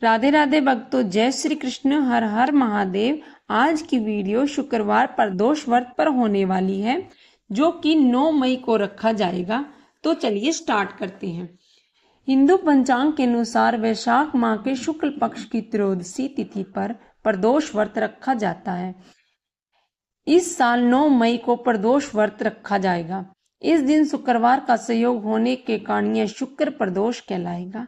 राधे राधे भक्तों, जय श्री कृष्ण, हर हर महादेव। आज की वीडियो शुक्रवार प्रदोष व्रत पर होने वाली है, जो कि 9 मई को रखा जाएगा। तो चलिए स्टार्ट करते हैं। हिंदू पंचांग के अनुसार वैशाख माह के शुक्ल पक्ष की त्रयोदशी तिथि पर प्रदोष व्रत रखा जाता है। इस साल 9 मई को प्रदोष व्रत रखा जाएगा। इस दिन शुक्रवार का संयोग होने के कारण यह शुक्र प्रदोष कहलाएगा।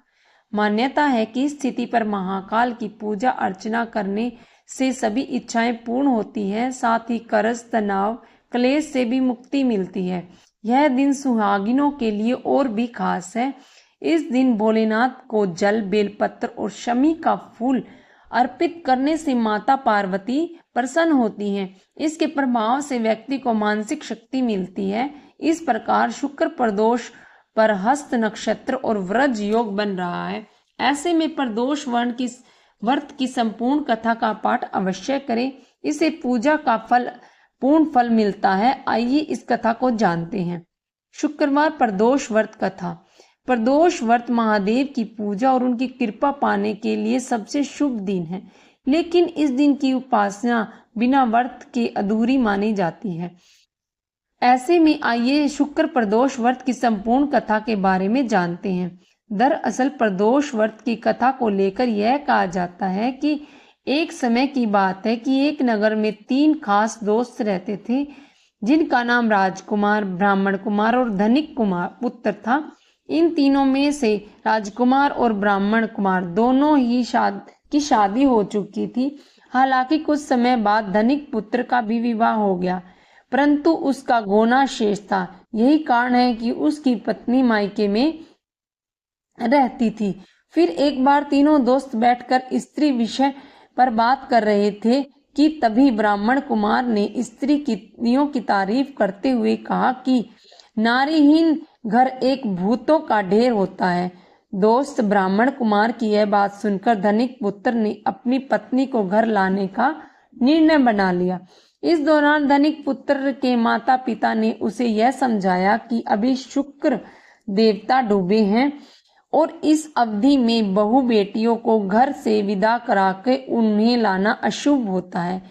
मान्यता है कि इस तिथि पर महाकाल की पूजा अर्चना करने से सभी इच्छाएं पूर्ण होती हैं, साथ ही कर्ज, तनाव, क्लेश से भी मुक्ति मिलती है। यह दिन सुहागिनों के लिए और भी खास है। इस दिन भोलेनाथ को जल, बेलपत्र और शमी का फूल अर्पित करने से माता पार्वती प्रसन्न होती हैं। इसके प्रभाव से व्यक्ति को मानसिक शक्ति मिलती है। इस प्रकार शुक्र प्रदोष पर हस्त नक्षत्र और वृज योग बन रहा है। ऐसे में प्रदोष व्रत की संपूर्ण कथा का पाठ अवश्य करें। इसे पूजा का पूर्ण फल मिलता है। आइए इस कथा को जानते हैं। शुक्रवार प्रदोष व्रत कथा। प्रदोष व्रत महादेव की पूजा और उनकी कृपा पाने के लिए सबसे शुभ दिन है, लेकिन इस दिन की उपासना बिना व्रत के अधूरी मानी जाती है। ऐसे में आइए शुक्र प्रदोष व्रत की संपूर्ण कथा के बारे में जानते हैं। दरअसल प्रदोष व्रत की कथा को लेकर यह कहा जाता है कि एक समय की बात है कि एक नगर में 3 खास दोस्त रहते थे, जिनका नाम राजकुमार, ब्राह्मण कुमार और धनिक कुमार पुत्र था। इन तीनों में से राजकुमार और ब्राह्मण कुमार दोनों ही की शादी हो चुकी थी। हालांकि कुछ समय बाद धनिक पुत्र का भी विवाह हो गया, परंतु उसका गोना शेष था। यही कारण है कि उसकी पत्नी मायके में रहती थी। फिर एक बार तीनों दोस्त बैठकर स्त्री विषय पर बात कर रहे थे कि तभी ब्राह्मण कुमार ने स्त्रियों की तारीफ करते हुए कहा कि नारीहीन घर एक भूतों का ढेर होता है। दोस्त ब्राह्मण कुमार की यह बात सुनकर धनिक पुत्र ने अपनी पत्नी को घर लाने का निर्णय बना लिया। इस दौरान धनिक पुत्र के माता पिता ने उसे यह समझाया कि अभी शुक्र देवता डूबे हैं और इस अवधि में बहू बेटियों को घर से विदा करा के उन्हें लाना अशुभ होता है,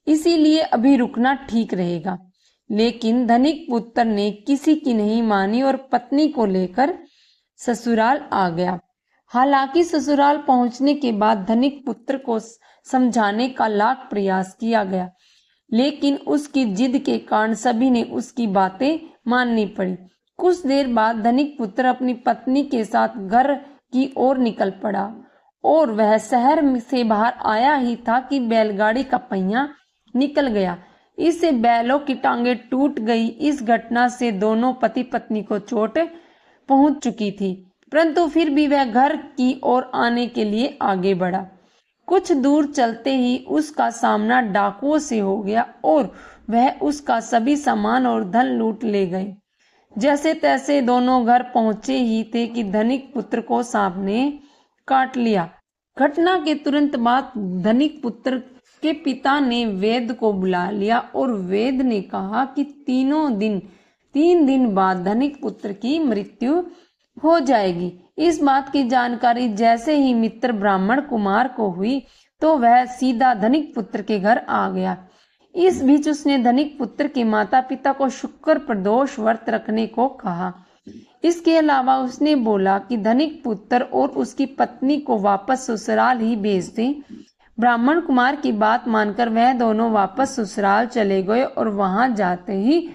इसीलिए अभी रुकना ठीक रहेगा। लेकिन धनिक पुत्र ने किसी की नहीं मानी और पत्नी को लेकर ससुराल आ गया। हालांकि ससुराल पहुंचने के बाद धनिक पुत्र को समझाने का लाख प्रयास किया गया, लेकिन उसकी जिद के कारण सभी ने उसकी बातें माननी पड़ी। कुछ देर बाद धनिक पुत्र अपनी पत्नी के साथ घर की ओर निकल पड़ा और वह शहर से बाहर आया ही था कि बैलगाड़ी का पहिया निकल गया। इससे बैलों की टांगें टूट गई। इस घटना से दोनों पति पत्नी को चोट पहुंच चुकी थी, परंतु फिर भी वह घर की ओर आने के लिए आगे बढ़ा। कुछ दूर चलते ही उसका सामना डाकुओं से हो गया और वह उसका सभी सामान और धन लूट ले गए। जैसे तैसे दोनों घर पहुंचे ही थे कि धनिक पुत्र को सांप ने काट लिया। घटना के तुरंत बाद धनिक पुत्र के पिता ने वैद्य को बुला लिया और वैद्य ने कहा कि 3 दिन बाद धनिक पुत्र की मृत्यु हो जाएगी। इस बात की जानकारी जैसे ही मित्र ब्राह्मण कुमार को हुई तो वह सीधा धनिक पुत्र के घर आ गया। इस बीच उसने धनिक पुत्र के माता पिता को शुक्र प्रदोष व्रत रखने को कहा। इसके अलावा उसने बोला कि धनिक पुत्र और उसकी पत्नी को वापस ससुराल ही भेज दें। ब्राह्मण कुमार की बात मानकर वह दोनों वापस ससुराल चले गए और वहां जाते ही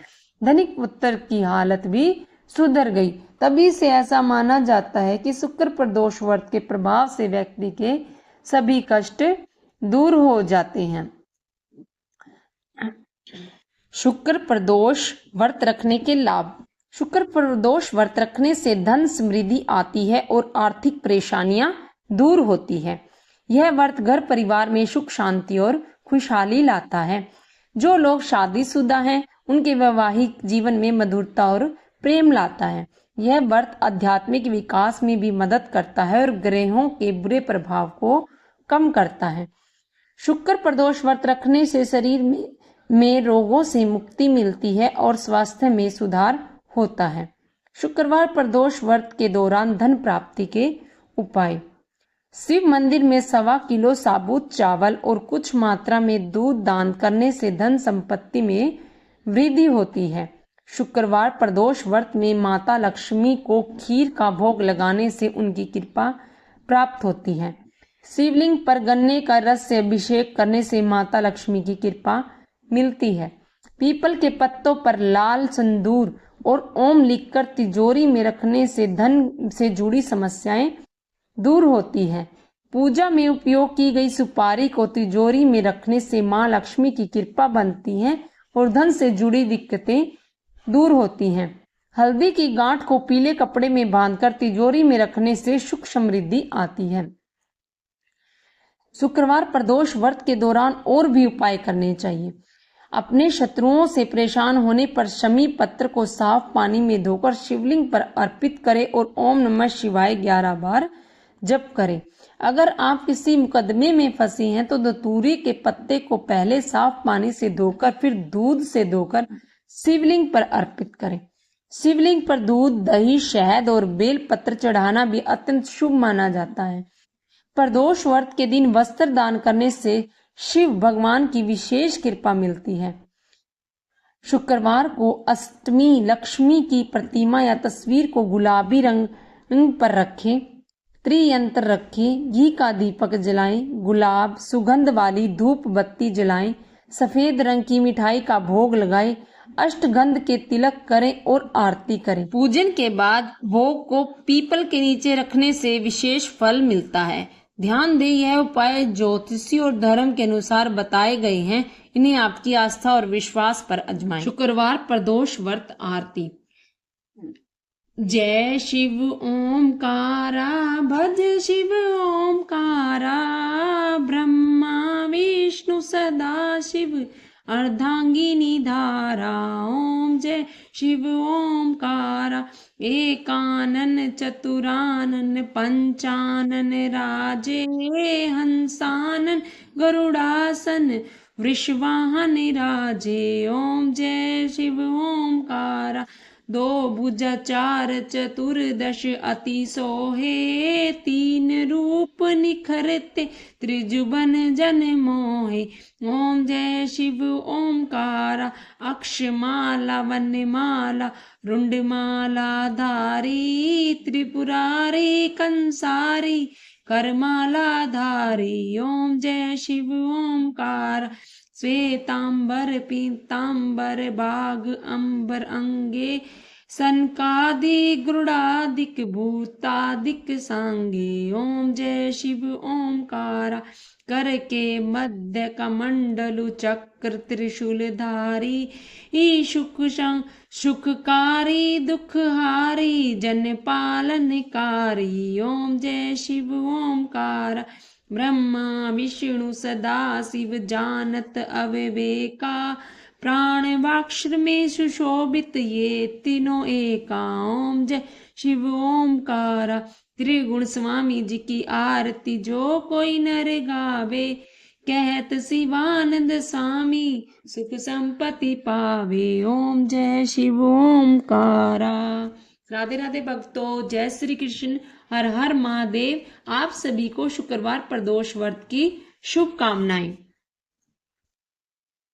धनिक पुत्र की हालत भी सुधर गई। तभी से ऐसा माना जाता है कि शुक्र प्रदोष व्रत के प्रभाव से व्यक्ति के सभी कष्ट दूर हो जाते हैं। शुक्र प्रदोष व्रत रखने के लाभ। शुक्र प्रदोष व्रत रखने से धन समृद्धि आती है और आर्थिक परेशानियां दूर होती है। यह व्रत घर परिवार में सुख, शांति और खुशहाली लाता है। जो लोग शादीशुदा हैं उनके वैवाहिक जीवन में मधुरता और प्रेम लाता है। यह व्रत आध्यात्मिक विकास में भी मदद करता है और ग्रहों के बुरे प्रभाव को कम करता है। शुक्र प्रदोष व्रत रखने से शरीर में रोगों से मुक्ति मिलती है और स्वास्थ्य में सुधार होता है। शुक्रवार प्रदोष व्रत के दौरान धन प्राप्ति के उपाय। शिव मंदिर में 1.25 किलो साबुत चावल और कुछ मात्रा में दूध दान करने से धन संपत्ति में वृद्धि होती है। शुक्रवार प्रदोष व्रत में माता लक्ष्मी को खीर का भोग लगाने से उनकी कृपा प्राप्त होती है। शिवलिंग पर गन्ने का रस से अभिषेक करने से माता लक्ष्मी की कृपा मिलती है। पीपल के पत्तों पर लाल सिंदूर और ओम लिखकर तिजोरी में रखने से धन से जुड़ी समस्याएं दूर होती है। पूजा में उपयोग की गई सुपारी को तिजोरी में रखने से मां लक्ष्मी की कृपा बनती है और धन से जुड़ी दिक्कतें दूर होती हैं। हल्दी की गांठ को पीले कपड़े में बांधकर तिजोरी में रखने से सुख समृद्धि आती है। शुक्रवार प्रदोष व्रत के दौरान और भी उपाय करने चाहिए। अपने शत्रुओं से परेशान होने पर शमी पत्र को साफ पानी में धोकर शिवलिंग पर अर्पित करें और ओम नमः शिवाय 11 बार जप करें। अगर आप किसी मुकदमे में फंसी हैं तो धतूरे के पत्ते को पहले साफ पानी से धोकर फिर दूध से धोकर शिवलिंग पर अर्पित करें। शिवलिंग पर दूध, दही, शहद और बेल पत्र चढ़ाना भी अत्यंत शुभ माना जाता है। प्रदोष व्रत के दिन वस्त्र दान करने से शिव भगवान की विशेष कृपा मिलती है। शुक्रवार को अष्टमी लक्ष्मी की प्रतिमा या तस्वीर को गुलाबी रंग पर रखें, त्रियंत्र रखें, घी का दीपक जलाएं, गुलाब सुगंध वाली धूप बत्ती जलाएं, सफेद रंग की मिठाई का भोग लगाएं, अष्टगंध के तिलक करें और आरती करें। पूजन के बाद भोग को पीपल के नीचे रखने से विशेष फल मिलता है। ध्यान दें, यह उपाय ज्योतिषी और धर्म के अनुसार बताए गए हैं। इन्हें आपकी आस्था और विश्वास पर आजमाएं। शुक्रवार प्रदोष व्रत आरती। जय शिव ओमकारा, भज शिव ओमकारा, ब्रह्मा विष्णु सदा शिव, अर्धांगिनी धारा। ओम जय शिव ओमकारा, एकानन चतुरानन पंचानन, राजे हंसानन गरुड़ासन, वृषवाहन राजे। ओम जय शिव ओमकारा, 2 भुजा 4 चतुर्दश अति सोहे, 3 रूप निखरते त्रिजुबन जन मोहे। ओम जय शिव ओमकारा, अक्षमाला वनमाला रुंडमाला धारी, त्रिपुरारी कंसारी करमाला धारी। ओम जय शिव ओमकारा, श्वेतांबर पीतांबर बाग अंबर अंगे, सनकादि गरुड़ादिक भूतादिक सांगे। ओम जय शिव ओमकारा, कर के मध्य कमंडलु चक्र त्रिशूल धारी, सुखकारी दुखहारी जन पालनकारी। ओम जय शिव ओमकारा, ब्रह्मा विष्णु सदा शिव जानत अविवेका, प्राण वाक्श्र में सुशोभित ये तीनों एका। ओम जय शिव ओमकारा, त्रिगुण स्वामी जी की आरती जो कोई नर गावे, कहत शिवानंद स्वामी सुख संपत्ति पावे। ओम जय शिव ओमकारा। राधे राधे भक्तों, जय श्री कृष्ण, हर हर महादेव। आप सभी को शुक्रवार प्रदोष व्रत की शुभकामनाएं।